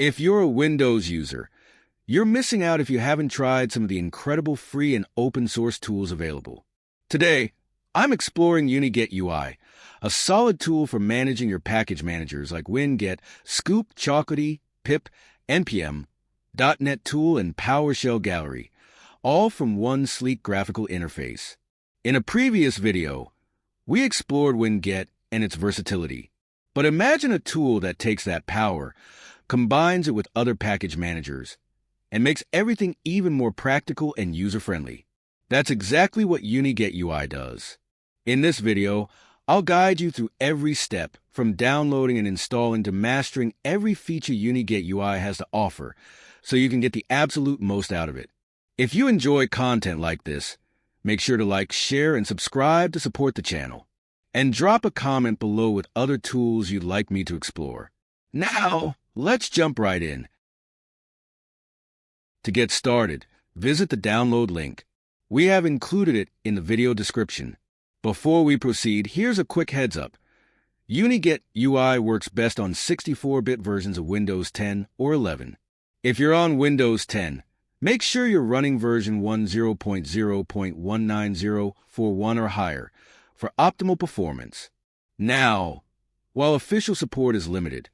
If you're a Windows user, you're missing out if you haven't tried some of the incredible free and open source tools available. Today, I'm exploring UniGetUI, a solid tool for managing your package managers like WinGet, Scoop, Chocolatey, Pip, NPM, .NET Tool, and PowerShell Gallery, all from one sleek graphical interface. In a previous video, we explored WinGet and its versatility. But imagine a tool that takes that power, combines it with other package managers, and makes everything even more practical and user-friendly. That's exactly what UniGetUI does. In this video, I'll guide you through every step, from downloading and installing to mastering every feature UniGetUI has to offer, so you can get the absolute most out of it. If you enjoy content like this, make sure to like, share, and subscribe to support the channel. And drop a comment below with other tools you'd like me to explore. Now, let's jump right in. To get started, visit the download link. We have included it in the video description. Before we proceed, here's a quick heads up. UniGetUI works best on 64-bit versions of Windows 10 or 11. If you're on Windows 10, make sure you're running version 10.0.19041 or higher for optimal performance. Now, while official support is limited,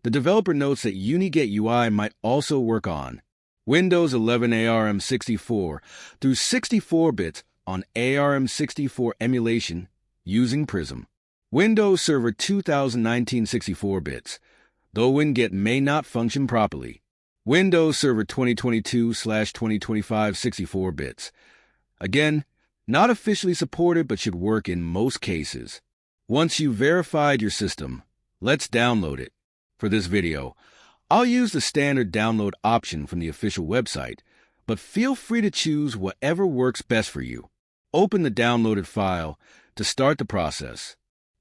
the developer notes that UniGetUI might also work on Windows 11 ARM64 through 64 bits on ARM64 emulation using Prism. Windows Server 2019 64 bits, though WinGet may not function properly. Windows Server 2022/2025 64 bits. Again, not officially supported but should work in most cases. Once you've verified your system, let's download it. For this video, I'll use the standard download option from the official website, but feel free to choose whatever works best for you. Open the downloaded file to start the process.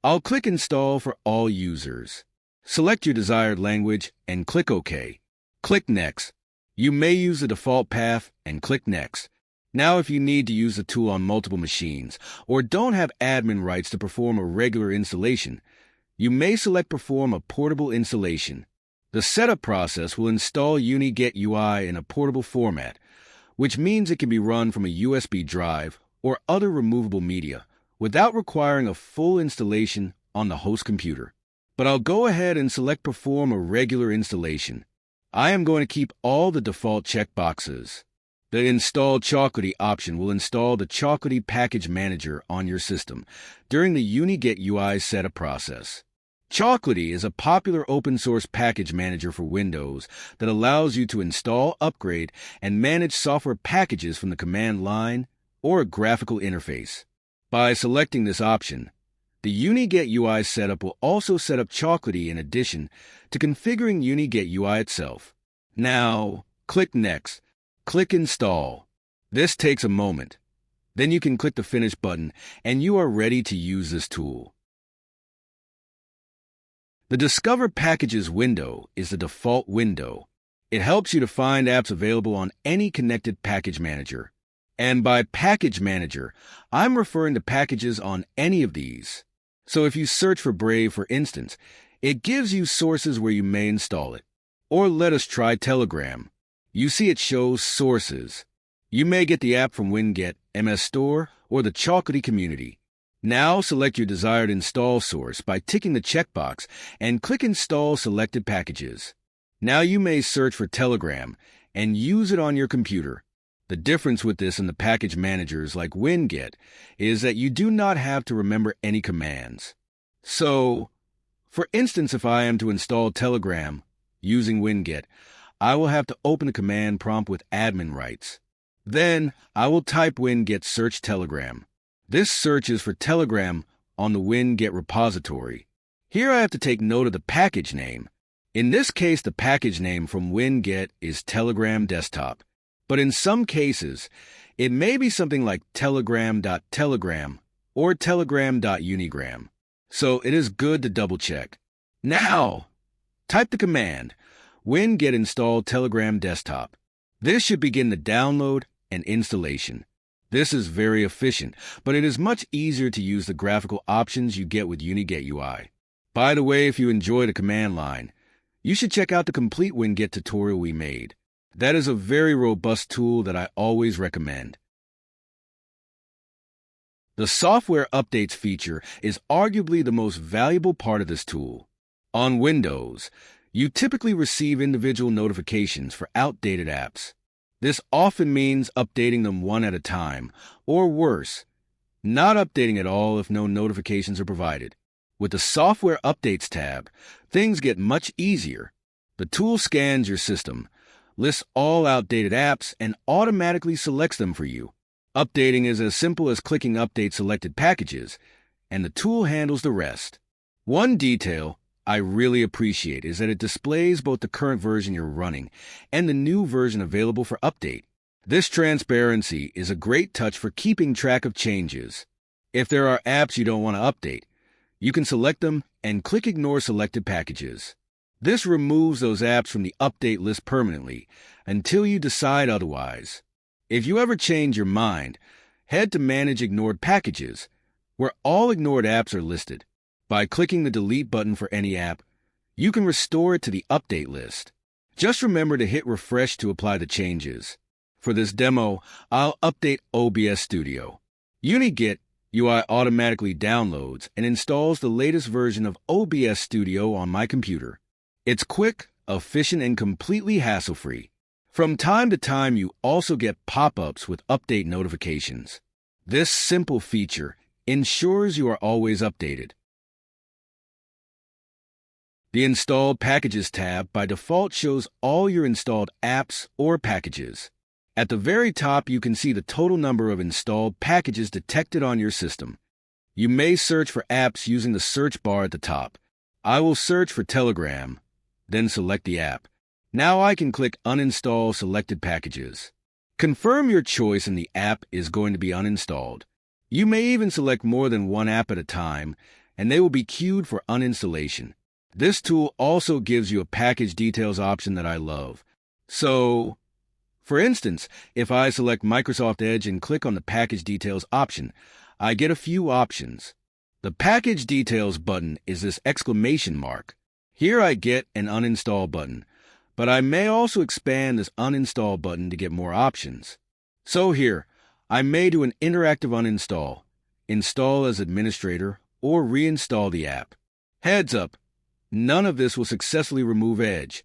I'll click Install for all users. Select your desired language and click OK. Click Next. You may use the default path and click Next. Now, if you need to use the tool on multiple machines or don't have admin rights to perform a regular installation, you may select Perform a portable installation. The setup process will install UniGetUI in a portable format, which means it can be run from a USB drive or other removable media without requiring a full installation on the host computer. But I'll go ahead and select Perform a regular installation. I am going to keep all the default checkboxes. The Install Chocolatey option will install the Chocolatey package manager on your system during the UniGetUI setup process. Chocolatey is a popular open-source package manager for Windows that allows you to install, upgrade, and manage software packages from the command line or a graphical interface. By selecting this option, the UniGetUI setup will also set up Chocolatey in addition to configuring UniGetUI itself. Now, click Next. Click Install. This takes a moment. Then you can click the Finish button and you are ready to use this tool. The Discover Packages window is the default window. It helps you to find apps available on any connected package manager. And by package manager, I'm referring to packages on any of these. So if you search for Brave, for instance, it gives you sources where you may install it. Or let us try Telegram. You see it shows sources. You may get the app from WinGet, MS Store, or the Chocolatey community. Now select your desired install source by ticking the checkbox and click Install Selected Packages. Now you may search for Telegram and use it on your computer. The difference with this and the package managers like WinGet is that you do not have to remember any commands. So, for instance, if I am to install Telegram using WinGet, I will have to open the command prompt with admin rights. Then, I will type WinGet search Telegram. This search is for Telegram on the WinGet repository. Here I have to take note of the package name. In this case, the package name from WinGet is Telegram Desktop. But in some cases, it may be something like telegram.telegram or telegram.unigram. So it is good to double check. Now, type the command WinGet install Telegram Desktop. This should begin the download and installation. This is very efficient, but it is much easier to use the graphical options you get with UniGetUI. By the way, if you enjoy the command line, you should check out the complete UniGet tutorial we made. That is a very robust tool that I always recommend. The software updates feature is arguably the most valuable part of this tool. On Windows, you typically receive individual notifications for outdated apps. This often means updating them one at a time, or worse, not updating at all if no notifications are provided. With the Software Updates tab, things get much easier. The tool scans your system, lists all outdated apps, and automatically selects them for you. Updating is as simple as clicking Update Selected Packages, and the tool handles the rest. One detail I really appreciate is that it displays both the current version you're running and the new version available for update. This transparency is a great touch for keeping track of changes. If there are apps you don't want to update, you can select them and click Ignore Selected Packages. This removes those apps from the update list permanently until you decide otherwise. If you ever change your mind, head to Manage Ignored Packages, where all ignored apps are listed. By clicking the Delete button for any app, you can restore it to the update list. Just remember to hit refresh to apply the changes. For this demo, I'll update OBS Studio. UniGetUI automatically downloads and installs the latest version of OBS Studio on my computer. It's quick, efficient, and completely hassle-free. From time to time, you also get pop-ups with update notifications. This simple feature ensures you are always updated. The Installed Packages tab by default shows all your installed apps or packages. At the very top, you can see the total number of installed packages detected on your system. You may search for apps using the search bar at the top. I will search for Telegram, then select the app. Now I can click Uninstall Selected Packages. Confirm your choice and the app is going to be uninstalled. You may even select more than one app at a time, and they will be queued for uninstallation. This tool also gives you a package details option that I love. So, for instance, if I select Microsoft Edge and click on the package details option, I get a few options. The package details button is this exclamation mark. Here I get an uninstall button, but I may also expand this uninstall button to get more options. So here, I may do an interactive uninstall, install as administrator, or reinstall the app. Heads up, none of this will successfully remove Edge,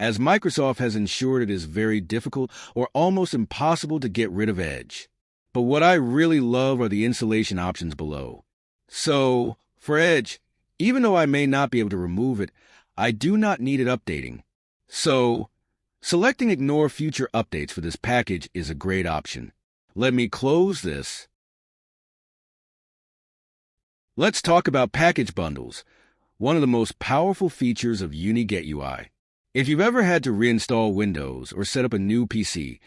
as Microsoft has ensured it is very difficult or almost impossible to get rid of Edge. But what I really love are the installation options below. So, for Edge, even though I may not be able to remove it, I do not need it updating. So, selecting Ignore Future Updates for this package is a great option. Let me close this. Let's talk about package bundles, one of the most powerful features of UniGetUI. If you've ever had to reinstall Windows or set up a new PC,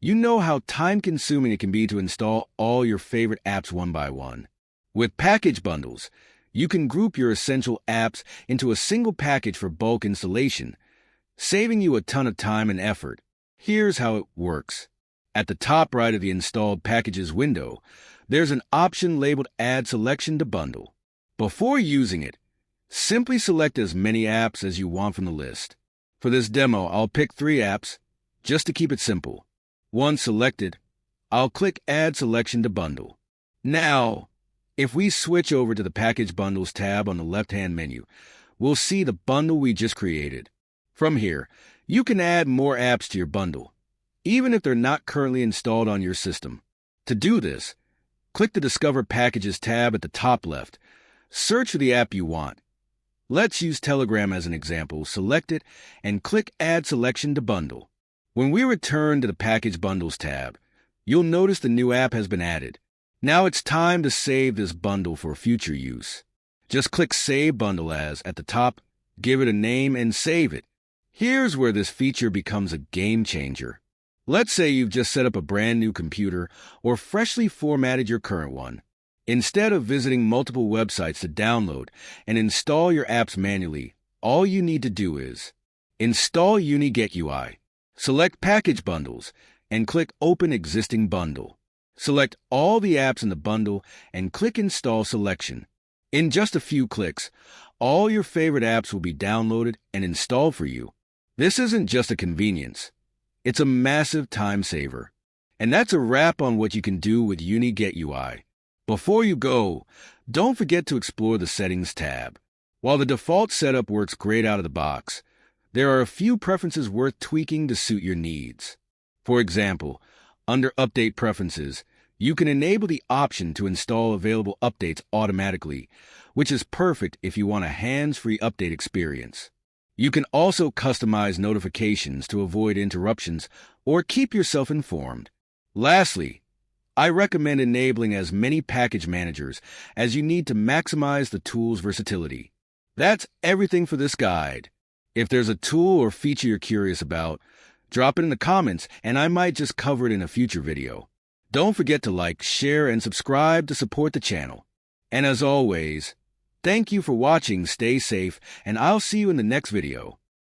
you know how time-consuming it can be to install all your favorite apps one by one. With package bundles, you can group your essential apps into a single package for bulk installation, saving you a ton of time and effort. Here's how it works. At the top right of the Installed Packages window, there's an option labeled Add Selection to Bundle. Before using it, simply select as many apps as you want from the list. For this demo, I'll pick 3 apps, just to keep it simple. Once selected, I'll click Add Selection to Bundle. Now, if we switch over to the Package Bundles tab on the left-hand menu, we'll see the bundle we just created. From here, you can add more apps to your bundle, even if they're not currently installed on your system. To do this, click the Discover Packages tab at the top left. Search for the app you want. Let's use Telegram as an example. Select it and click Add Selection to Bundle. When we return to the Package Bundles tab, you'll notice the new app has been added. Now it's time to save this bundle for future use. Just click Save Bundle As at the top, give it a name, and save it. Here's where this feature becomes a game changer. Let's say you've just set up a brand new computer or freshly formatted your current one. Instead of visiting multiple websites to download and install your apps manually, all you need to do is install UniGetUI, select Package Bundles, and click Open Existing Bundle. Select all the apps in the bundle and click Install Selection. In just a few clicks, all your favorite apps will be downloaded and installed for you. This isn't just a convenience. It's a massive time saver. And that's a wrap on what you can do with UniGetUI. Before you go, don't forget to explore the Settings tab. While the default setup works great out of the box, there are a few preferences worth tweaking to suit your needs. For example, under Update Preferences, you can enable the option to install available updates automatically, which is perfect if you want a hands-free update experience. You can also customize notifications to avoid interruptions or keep yourself informed. Lastly, I recommend enabling as many package managers as you need to maximize the tool's versatility. That's everything for this guide. If there's a tool or feature you're curious about, drop it in the comments and I might just cover it in a future video. Don't forget to like, share, and subscribe to support the channel. And as always, thank you for watching, stay safe, and I'll see you in the next video.